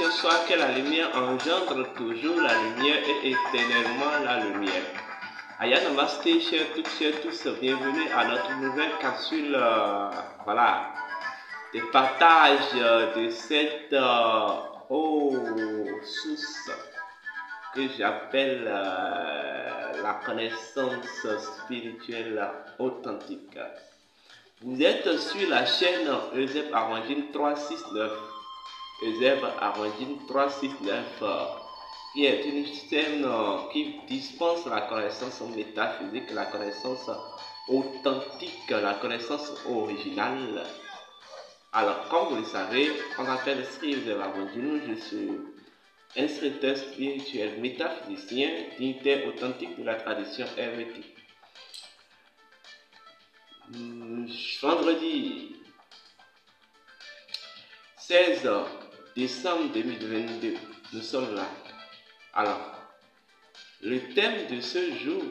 tradition soit que la lumière engendre toujours la lumière et éternellement la lumière. Aya Namaste, chers tous, bienvenue à notre nouvelle capsule, voilà, de partage de cette source que j'appelle la connaissance spirituelle authentique. Vous êtes sur la chaîne Euseb Arwandine 369. Euseb Arwandine 369, qui est une chaîne qui dispense la connaissance métaphysique, la connaissance authentique, la connaissance originale. Alors, comme vous le savez, on appelle Euseb Arwandine, je suis instructeur spirituel métaphysicien, dignitaire authentique de la tradition hermétique. Vendredi 16 décembre 2022, nous sommes là. Alors, le thème de ce jour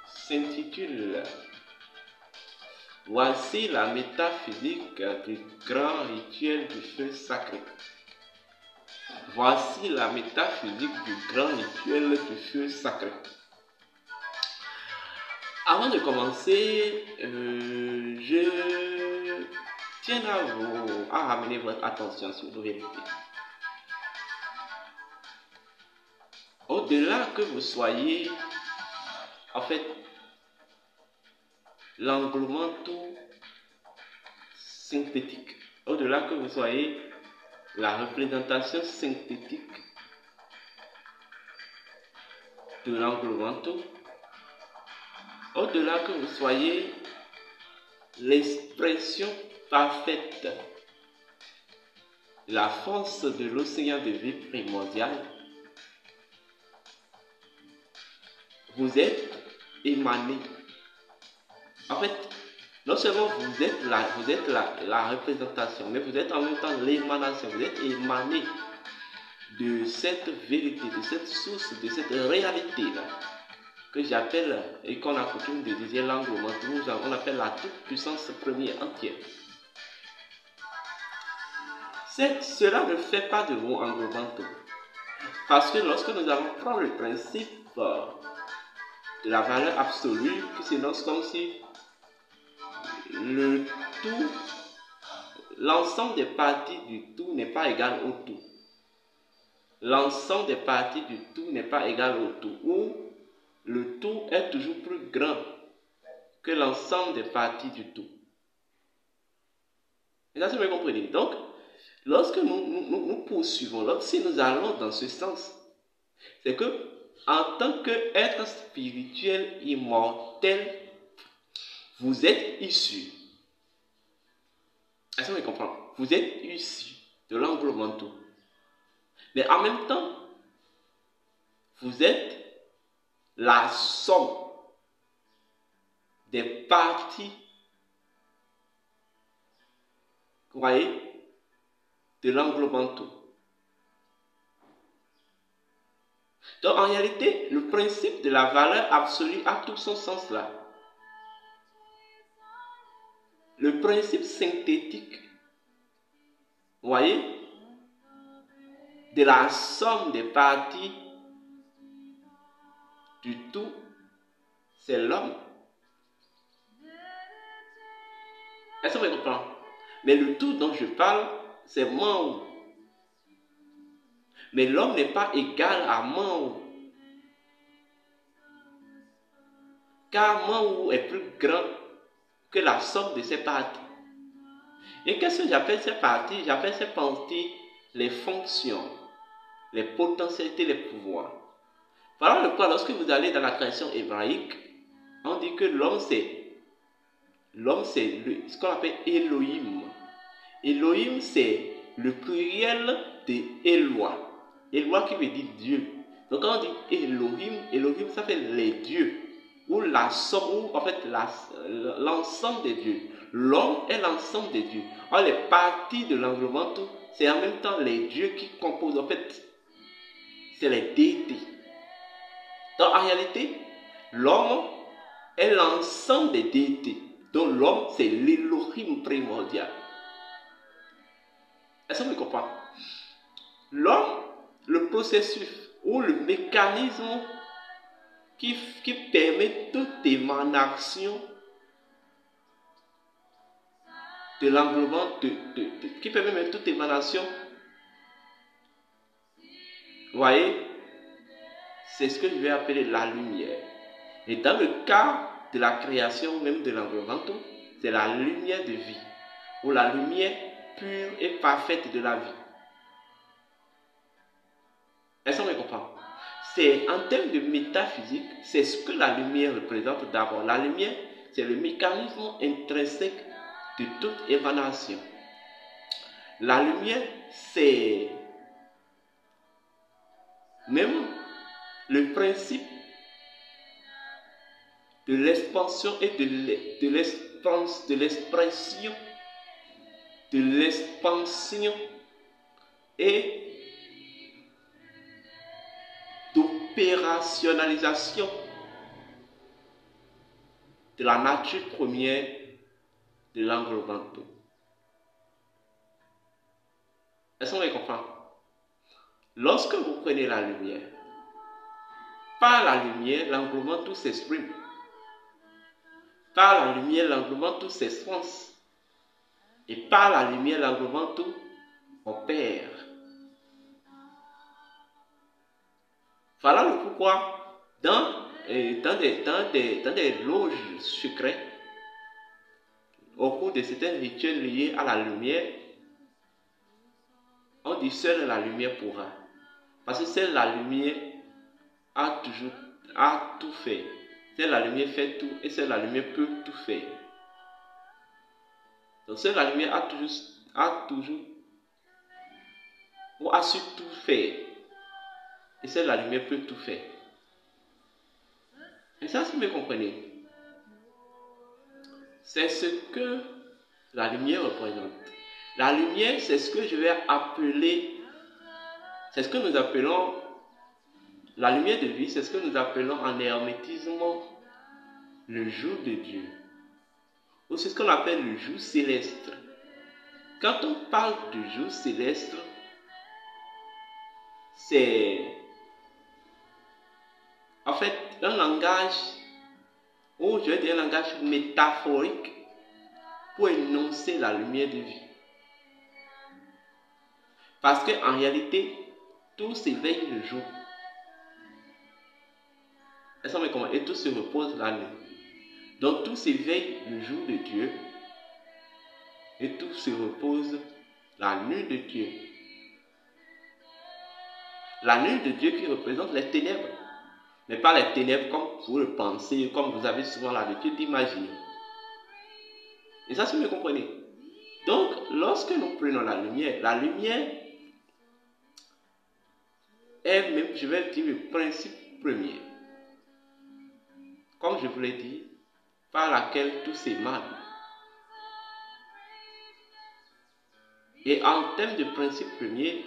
s'intitule « Voici la métaphysique du grand rituel du feu sacré ». Voici la métaphysique du grand rituel du feu sacré. Avant de commencer, je tiens à ramener votre attention sur une vérité. Au-delà que vous soyez, en fait, l'englouement tout synthétique, au-delà que vous soyez la représentation synthétique de l'englouement tout, au-delà que vous soyez l'expression parfaite de la force de l'océan de vie primordial, vous êtes émané. En fait, non seulement vous êtes la représentation, mais vous êtes en même temps l'émanation. Vous êtes émané de cette vérité, de cette source, de cette réalité-là, que j'appelle, et qu'on a coutume de dire l'englouement, on appelle la toute-puissance première entière. Cela ne fait pas de vous engloubant tout. Parce que lorsque nous allons prendre le principe de la valeur absolue, qui s'énonce comme si le tout, l'ensemble des parties du tout n'est pas égal au tout. L'ensemble des parties du tout n'est pas égal au tout. Ou le tout est toujours plus grand que l'ensemble des parties du tout. Et ça, c'est bien compris. Donc, lorsque nous poursuivons, si nous allons dans ce sens, c'est que en tant qu'être spirituel immortel, vous êtes issu. Est-ce que vous comprenez? Vous êtes issu de l'englouement tout. Mais en même temps, vous êtes la somme des parties, vous voyez, de l'englouement tout. Donc en réalité, le principe de la valeur absolue a tout son sens là. Le principe synthétique, vous voyez, de la somme des parties du tout, c'est l'homme. Est-ce que vous comprenez? Mais le tout dont je parle, c'est moi. Mais l'homme n'est pas égal à moi. Car moi est plus grand que la somme de ces parties. Et qu'est-ce que j'appelle ces parties? J'appelle ces parties les fonctions, les potentialités, les pouvoirs. Voilà pourquoi lorsque vous allez dans la tradition hébraïque, on dit que l'homme c'est ce qu'on appelle Elohim. Elohim c'est le pluriel de Eloi. Eloi qui veut dire Dieu. Donc quand on dit Elohim, Elohim ça fait les dieux. Ou la somme, ou en fait l'ensemble des dieux. L'homme est l'ensemble des dieux. Or les parties de l'englouement, c'est en même temps les dieux qui composent, en fait, c'est les déités. Donc en réalité, l'homme est l'ensemble des déités. Donc l'homme, c'est l'Elohim primordial. Est-ce que vous comprenez? l'homme, le processus ou le mécanisme qui permet toute émanation de l'englobement, qui permet même toute émanation, vous voyez, c'est ce que je vais appeler la lumière. Et dans le cas de la création même de l'englobement tout, c'est la lumière de vie, ou la lumière pure et parfaite de la vie. Est-ce qu'on me comprend? C'est en termes de métaphysique, c'est ce que la lumière représente d'abord. La lumière, c'est le mécanisme intrinsèque de toute émanation. La lumière, c'est même le principe de l'expansion et de l'expansion et d'opérationnalisation de la nature première de l'englobement tout. Est-ce qu'on comprend? Lorsque vous prenez la lumière, par la lumière, l'englobement tout s'exprime. Par la lumière, l'englobement tout s'expanse. Et par la lumière, l'englobement tout opère. Voilà le pourquoi dans des loges secrètes, au cours de certains rituels liés à la lumière, on dit seule la lumière pourra. Parce que seule la lumière a tout fait. Seule la lumière fait tout et seule la lumière peut tout faire. Donc seule la lumière a su tout faire. Et seule la lumière peut tout faire. Et ça, si vous me comprenez, c'est ce que la lumière représente. La lumière, c'est ce que je vais appeler, c'est ce que nous appelons la lumière de vie, c'est ce que nous appelons en hermétisme le jour de Dieu. Ou c'est ce qu'on appelle le jour céleste. Quand on parle du jour céleste, c'est en fait un langage, ou je vais dire un langage métaphorique pour énoncer la lumière de vie. Parce qu'en réalité, tout s'éveille le jour. Et tout se repose la nuit. Donc tout s'éveille le jour de Dieu et tout se repose la nuit de Dieu. La nuit de Dieu qui représente les ténèbres, mais pas les ténèbres comme vous le pensez, comme vous avez souvent l'habitude d'imaginer. Et ça, si vous me comprenez. Donc, lorsque nous prenons la lumière est même, je vais dire, le principe premier. Comme je vous l'ai dit, par laquelle tout s'émane. Et en termes de principe premier,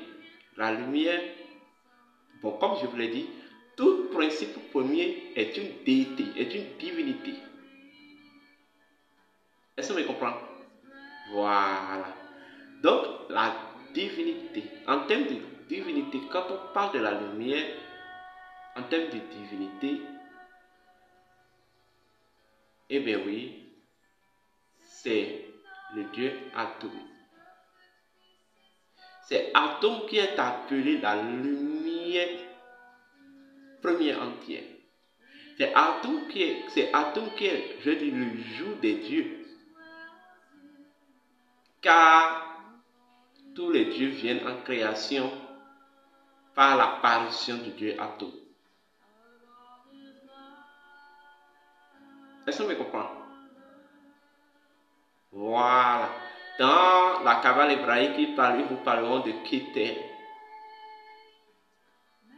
la lumière, bon, comme je vous l'ai dit, tout principe premier est une déité, est une divinité. Est-ce que vous me comprenez? Voilà. Donc, la divinité, en termes de divinité, quand on parle de la lumière, en termes de divinité, eh bien oui, c'est le Dieu Atum. C'est Atum qui est appelé la lumière première entière. C'est Atum qui est, je dis, le jour des dieux. Car tous les dieux viennent en création par l'apparition du Dieu Atum. Est-ce que vous me comprenez? Voilà. Dans la Kabbale hébraïque, nous parlerons de Keter.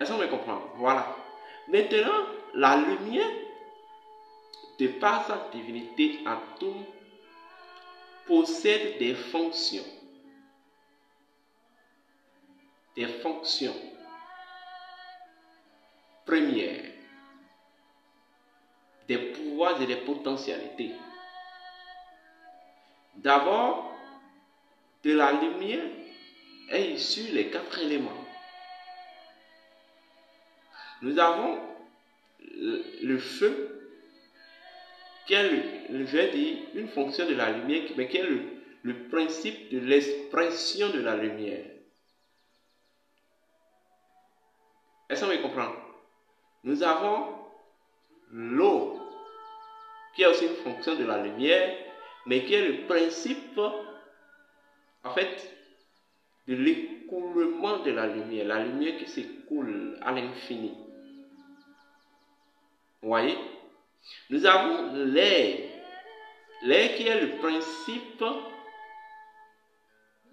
Est-ce que vous me comprenez? Voilà. Maintenant, la lumière, de par sa divinité Atum, possède des fonctions. Des fonctions premières. Des pouvoirs et des potentialités. D'abord, de la lumière est issu les 4 éléments. nous avons le feu, qui est, je vais dire, une fonction de la lumière, mais qui est le principe de l'expression de la lumière. Est-ce qu'on me comprend? Nous avons l'eau, qui est aussi une fonction de la lumière, mais qui est le principe, en fait, de l'écoulement de la lumière qui s'écoule à l'infini. Vous voyez? Nous avons l'air qui est le principe,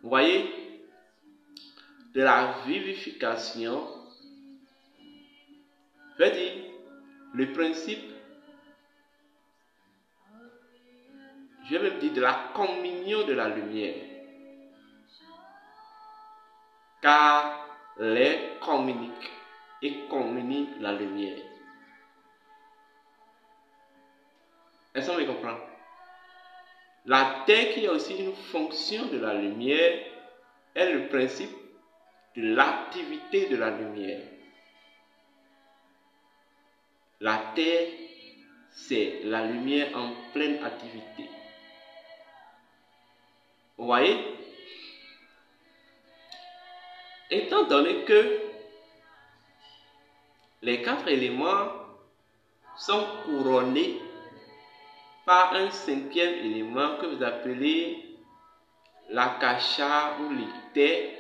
vous voyez, de la vivification. Je veux dire, le principe, je vais même dire de la communion de la lumière. Car l'air communique et communie la lumière. Est-ce qu'on me comprend? La terre, qui est aussi une fonction de la lumière, est le principe de l'activité de la lumière. La terre, c'est la lumière en pleine activité. Vous voyez? Étant donné que les 4 éléments sont couronnés par un 5e élément que vous appelez l'akasha ou l'éther,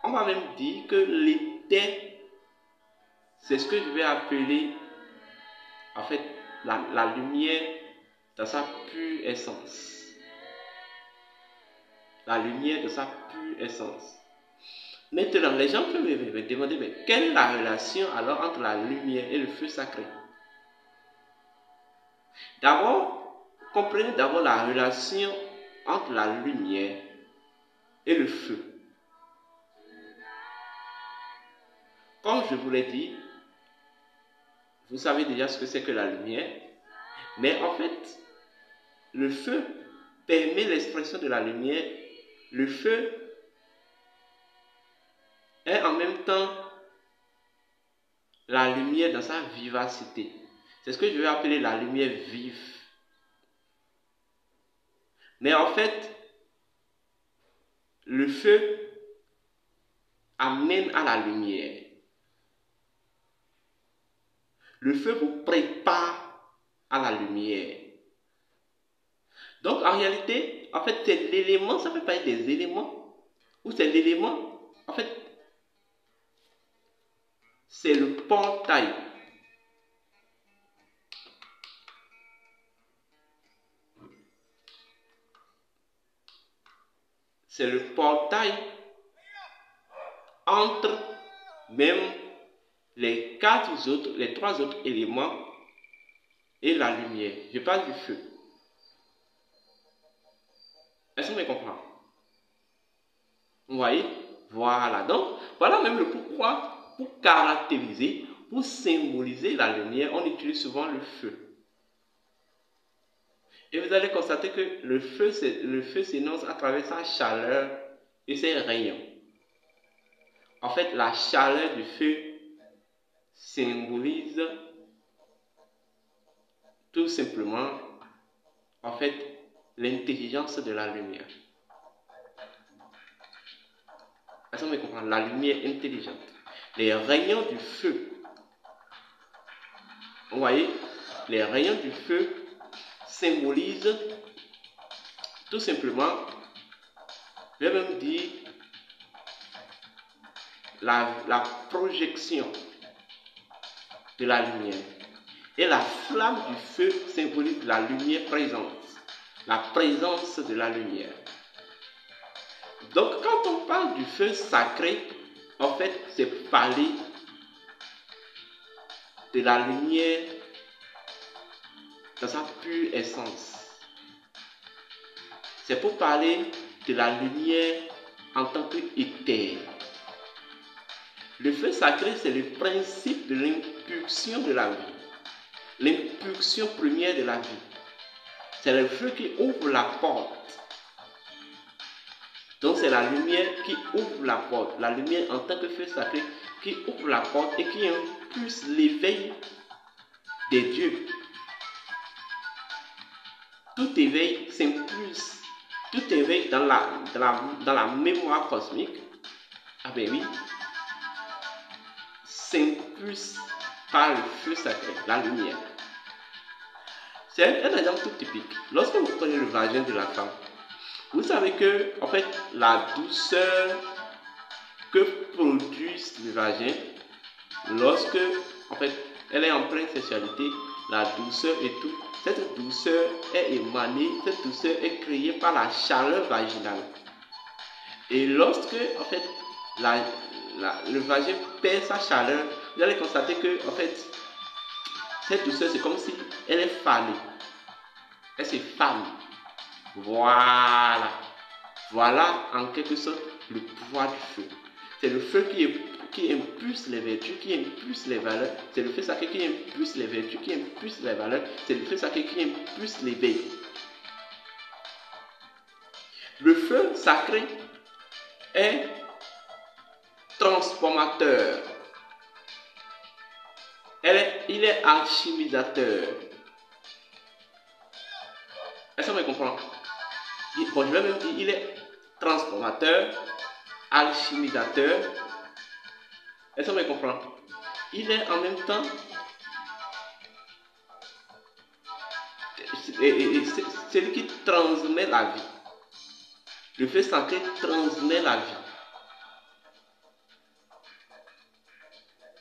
on va même dire que l'éther, c'est ce que je vais appeler en fait la lumière dans sa pure essence. La lumière de sa pure essence. Maintenant, les gens peuvent me demander, mais quelle est la relation alors entre la lumière et le feu sacré? D'abord, comprenez d'abord la relation entre la lumière et le feu. Comme je vous l'ai dit, vous savez déjà ce que c'est que la lumière, mais en fait, le feu permet l'expression de la lumière. Le feu est en même temps la lumière dans sa vivacité. C'est ce que je vais appeler la lumière vive. Mais en fait, le feu amène à la lumière. Le feu vous prépare à la lumière. Donc en réalité, en fait, c'est l'élément, ça ne peut pas être des éléments, ou c'est l'élément, en fait, c'est le portail. C'est le portail entre même les 3 autres éléments et la lumière. Je parle du feu. Est-ce qu'on me comprend? Vous voyez? Voilà. Donc, voilà même le pourquoi, pour caractériser, pour symboliser la lumière, on utilise souvent le feu. Et vous allez constater que le feu s'énonce à travers sa chaleur et ses rayons. En fait, la chaleur du feu symbolise tout simplement, en fait, l'intelligence de la lumière. Est-ce qu'on me comprend? La lumière intelligente. Les rayons du feu. Vous voyez, les rayons du feu symbolisent tout simplement, je vais même dire, la projection de la lumière. Et la flamme du feu symbolise la lumière présente, la présence de la lumière. Donc quand on parle du feu sacré, en fait, c'est parler de la lumière dans sa pure essence. C'est pour parler de la lumière en tant qu'éther. Le feu sacré, c'est le principe de l'impulsion de la vie. L'impulsion première de la vie. C'est le feu qui ouvre la porte. Donc c'est la lumière qui ouvre la porte. La lumière en tant que feu sacré qui ouvre la porte et qui impulse l'éveil des dieux. Tout éveil s'impulse, tout éveil dans la mémoire cosmique, ah ben oui, s'impulse par le feu sacré, la lumière. C'est un exemple tout typique. Lorsque vous prenez le vagin de la femme, vous savez que, en fait, la douceur que produit le vagin, lorsque, en fait, elle est en pleine sexualité, la douceur et tout, cette douceur est émanée, cette douceur est créée par la chaleur vaginale. Et lorsque, en fait, le vagin perd sa chaleur, vous allez constater que, en fait, cette douceur, c'est comme si elle est fanée. Elle se fane. Voilà. Voilà, en quelque sorte, le pouvoir du feu. C'est le feu qui impulse les vertus, qui impulse les valeurs. C'est le feu sacré qui impulse les vertus, qui impulse les valeurs. C'est le feu sacré qui impulse l'éveil. Le feu sacré est transformateur. Il est alchimisateur. Est-ce qu'on me comprend? Bon, je vais même dire, il est transformateur, alchimisateur. Est-ce qu'on me comprend? Il est en même temps celui qui transmet la vie. Le feu sacré transmet la vie.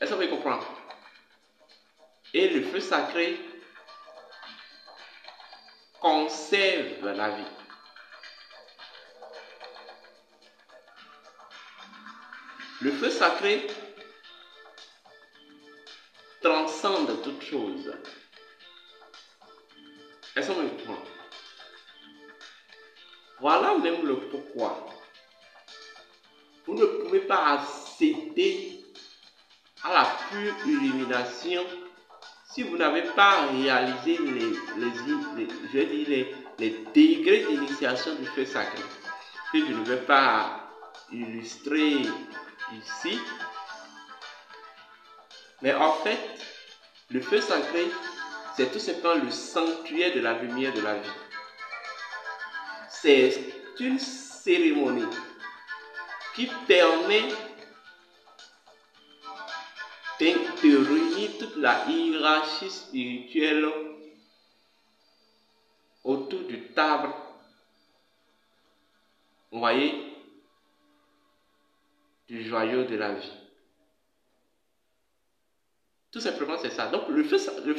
Est-ce qu'on me comprend? Et le feu sacré conserve la vie. Le feu sacré transcende toute chose. Est-ce qu'on me comprend? Voilà même le pourquoi. Vous ne pouvez pas accéder à la pure illumination si vous n'avez pas réalisé les degrés d'initiation du feu sacré, que je ne vais pas illustrer ici. Mais en fait, le feu sacré, c'est tout simplement le sanctuaire de la lumière de la vie. C'est une cérémonie qui permet de réunir toute la hiérarchie spirituelle autour du table. Vous voyez, du joyau de la vie. Tout simplement, c'est ça. Donc, le feu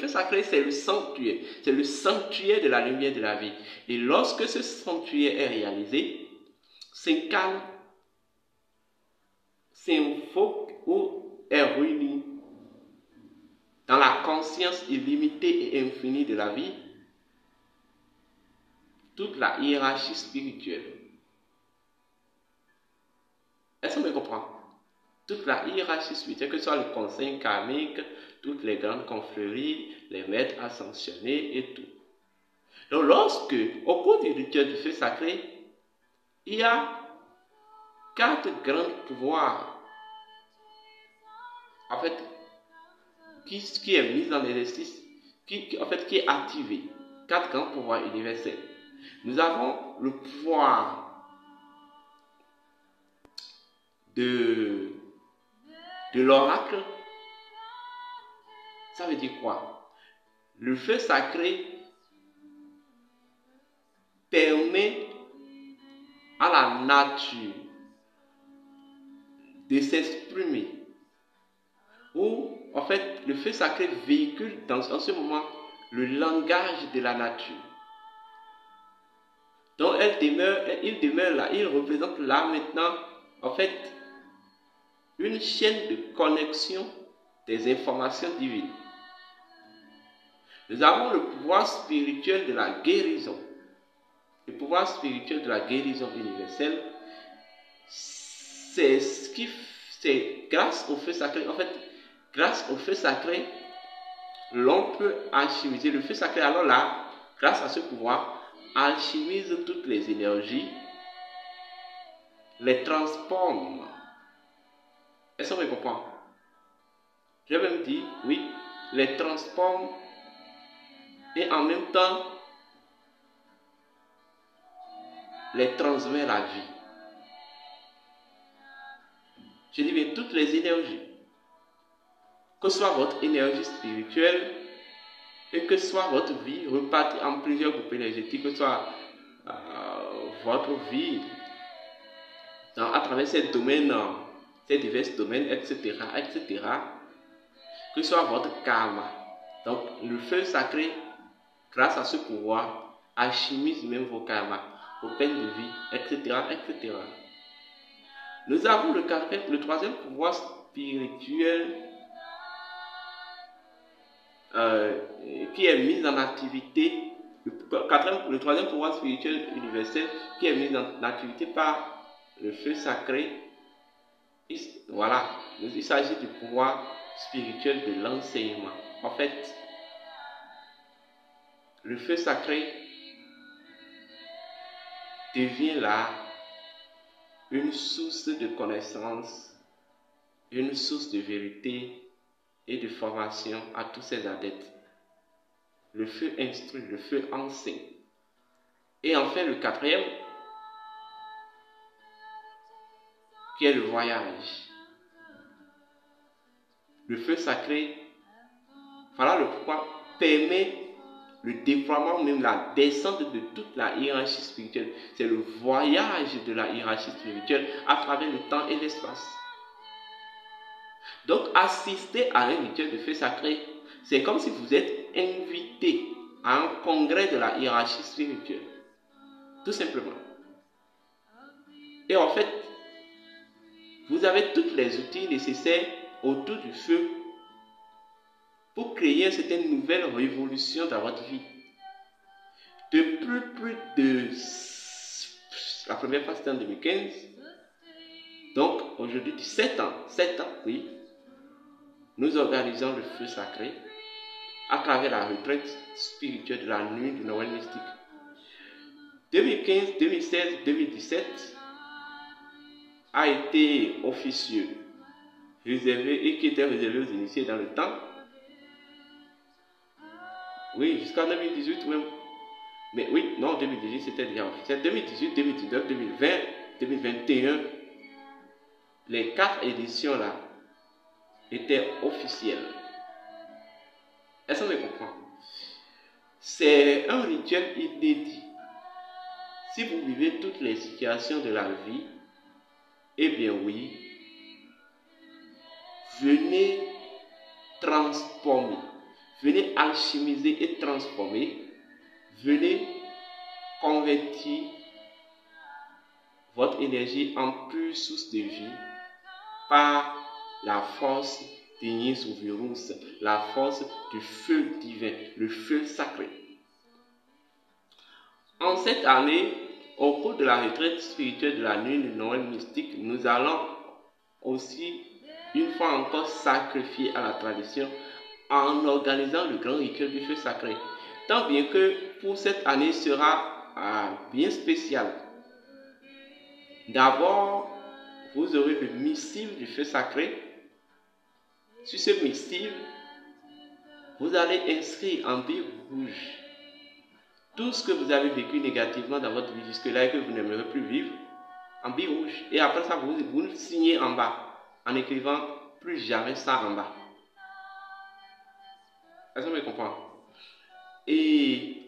sacré, c'est le sanctuaire. C'est le sanctuaire de la lumière de la vie. Et lorsque ce sanctuaire est réalisé, s'incarne, s'invoque ou est réuni dans la conscience illimitée et infinie de la vie, toute la hiérarchie spirituelle. Est-ce qu'on me comprend? Toute la hiérarchie spirituelle, que ce soit le conseil karmique, toutes les grandes confréries, les maîtres ascensionnés et tout. Donc lorsque, au cours du rituel du feu sacré, il y a 4 grands pouvoirs, en fait, qui est mis en exercice, qui est activé. 4 grands pouvoirs universels. Nous avons le pouvoir de l'oracle. Ça veut dire quoi? Le feu sacré permet à la nature de s'exprimer. Ou, en fait, le feu sacré véhicule en ce moment le langage de la nature. Donc, il demeure là, il représente là maintenant, en fait, une chaîne de connexion des informations divines. Nous avons le pouvoir spirituel de la guérison. Le pouvoir spirituel de la guérison universelle, c'est grâce au feu sacré. En fait, grâce au feu sacré, l'on peut alchimiser. Le feu sacré, alors là, grâce à ce pouvoir, alchimise toutes les énergies, les transforme. Est-ce qu'on me comprend? je vais même dire, oui, les transforme et en même temps les transmet la vie. Je dis bien toutes les énergies, que ce soit votre énergie spirituelle et que soit votre vie repartie en plusieurs groupes énergétiques, que ce soit votre vie à travers ces domaines, ces divers domaines, etc., etc., que ce soit votre karma. Donc, le feu sacré, grâce à ce pouvoir, alchimise même vos karmas, vos peines de vie, etc., etc. Nous avons le troisième pouvoir spirituel qui est mis en activité, le troisième pouvoir spirituel universel qui est mis en activité par le feu sacré. Voilà, il s'agit du pouvoir spirituel de l'enseignement. En fait, le feu sacré devient là une source de connaissance, une source de vérité et de formation à tous ses adeptes. Le feu instruit, le feu enseigne. Et enfin, le quatrième, qui est le voyage. Le feu sacré, voilà le pourquoi, permet le déploiement, même la descente de toute la hiérarchie spirituelle. C'est le voyage de la hiérarchie spirituelle à travers le temps et l'espace. Donc, assister à un rituel de feu sacré, c'est comme si vous êtes invité à un congrès de la hiérarchie spirituelle. Tout simplement. Et en fait, vous avez tous les outils nécessaires autour du feu pour créer cette nouvelle révolution dans votre vie. Depuis plus de... La première fois c'était en 2015. Donc aujourd'hui, 7 ans, oui, nous organisons le feu sacré à travers la retraite spirituelle de la nuit du Noël mystique. 2015, 2016, 2017 a été officieux, réservé et qui était réservé aux initiés dans le temps. Oui, jusqu'en 2018 même. Mais oui, non, 2018 c'était déjà officiel. 2018, 2019, 2020, 2021, les 4 éditions là étaient officielles. Est-ce qu'on me comprend? C'est un rituel inédit. Si vous vivez toutes les situations de la vie, eh bien oui, venez transformer, venez alchimiser et transformer, venez convertir votre énergie en pure source de vie par la force d'Ignis ou Virus, la force du feu divin, le feu sacré. En cette année, au cours de la retraite spirituelle de la nuit du Noël mystique, nous allons aussi une fois encore sacrifier à la tradition en organisant le grand rituel du feu sacré. Tant bien que pour cette année sera bien spécial. D'abord, vous aurez le missile du feu sacré. Sur ce missile, vous allez inscrire en bille rouge tout ce que vous avez vécu négativement dans votre vie jusque-là et que vous n'aimerez plus vivre, en bille rouge. Et après ça, vous le signez en bas, en écrivant plus jamais ça en bas. Est-ce que vous me comprenez? Et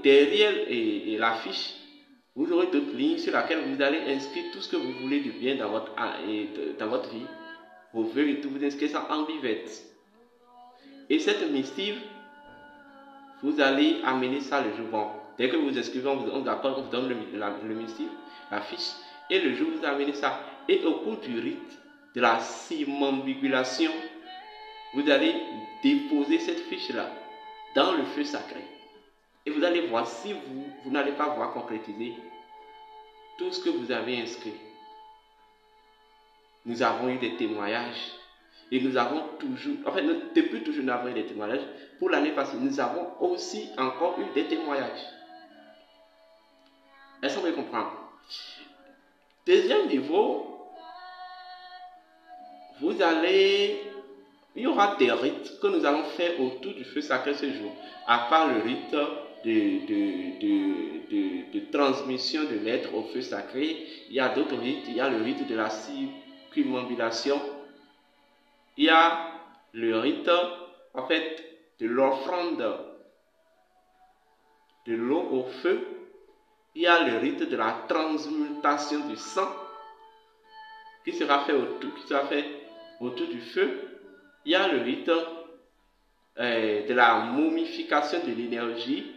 derrière l'affiche, vous aurez d'autres lignes sur lesquelles vous allez inscrire tout ce que vous voulez de bien dans votre vie, vos vœux et tout, vous inscrivez ça en bivette. Et cette missive, vous allez amener ça le jour. Bon, dès que vous inscrivez, on vous donne le missive, la fiche, et le jour vous amenez ça. Et au cours du rite de la circumambulation, vous allez déposer cette fiche-là dans le feu sacré. Et vous allez voir si vous n'allez pas voir concrétiser tout ce que vous avez inscrit. Nous avons eu des témoignages. Et nous avons toujours, depuis toujours nous avons eu des témoignages. Pour l'année passée, nous avons aussi encore eu des témoignages. Est-ce qu'on peut comprendre? Deuxième niveau, il y aura des rites que nous allons faire autour du feu sacré ce jour, à part le rite de transmission de l'être au feu sacré. Il y a d'autres rites. Il y a le rite de la circumambulation. Il y a le rite, en fait, de l'offrande de l'eau au feu. Il y a le rite de la transmutation du sang qui sera fait autour du feu. Il y a le rite de la momification de l'énergie,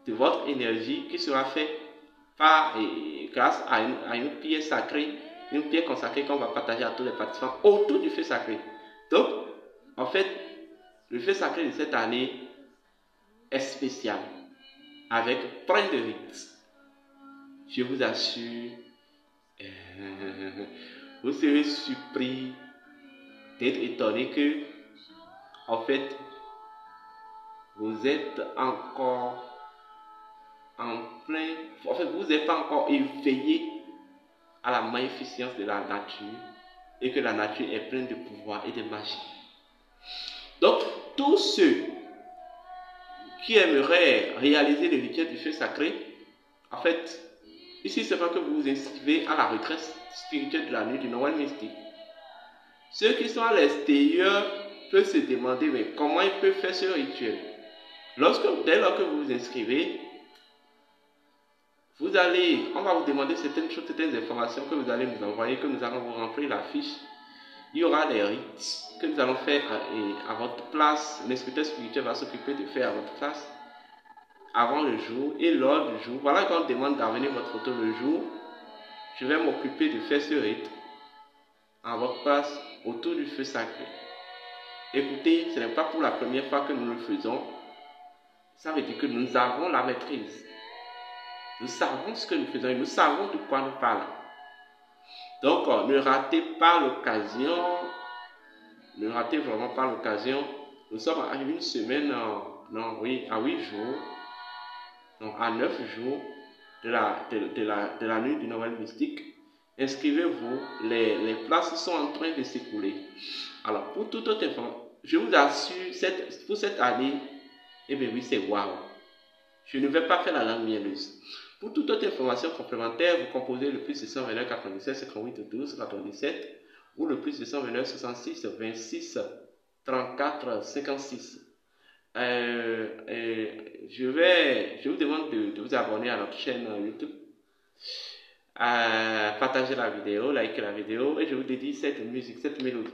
de votre énergie, qui sera fait grâce à une pierre sacrée, une pierre consacrée qu'on va partager à tous les participants autour du feu sacré. Donc, en fait, le feu sacré de cette année est spécial, avec plein de rites. Je vous assure, vous serez surpris d'être étonné que, en fait, vous êtes encore vous n'êtes pas encore éveillé à la magnificence de la nature et que la nature est pleine de pouvoir et de magie. Donc, tous ceux qui aimeraient réaliser le rituel du feu sacré, en fait, ici c'est pas que vous vous inscrivez à la retraite spirituelle de la nuit du Noël mystique. Ceux qui sont à l'extérieur peuvent se demander mais comment ils peuvent faire ce rituel. Dès lors que vous vous inscrivez, on va vous demander certaines choses, certaines informations que vous allez nous envoyer, que nous allons vous remplir la fiche. Il y aura des rites que nous allons faire à votre place. L'inspecteur spirituel va s'occuper de faire à votre place avant le jour et lors du jour. Voilà quand on demande d'amener votre photo le jour. Je vais m'occuper de faire ce rite à votre place autour du feu sacré. Écoutez, ce n'est pas pour la première fois que nous le faisons. Ça veut dire que nous avons la maîtrise. Nous savons ce que nous faisons et nous savons de quoi nous parlons. Donc, ne ratez pas l'occasion. Ne ratez vraiment pas l'occasion. Nous sommes à une semaine, à 8 jours, à 9 jours de la nuit du Noël mystique. Inscrivez-vous. Les places sont en train de s'écouler. Alors, pour toute autre information, je vous assure, pour cette année, eh bien oui, c'est waouh. Je ne vais pas faire la langue mielleuse. Pour toute autre information complémentaire, vous composez le plus 229 97 58 12 97 ou le plus 229 66 26 34 56. Je vous demande de vous abonner à notre chaîne YouTube, partager la vidéo, liker la vidéo et je vous dédie cette musique, cette mélodie.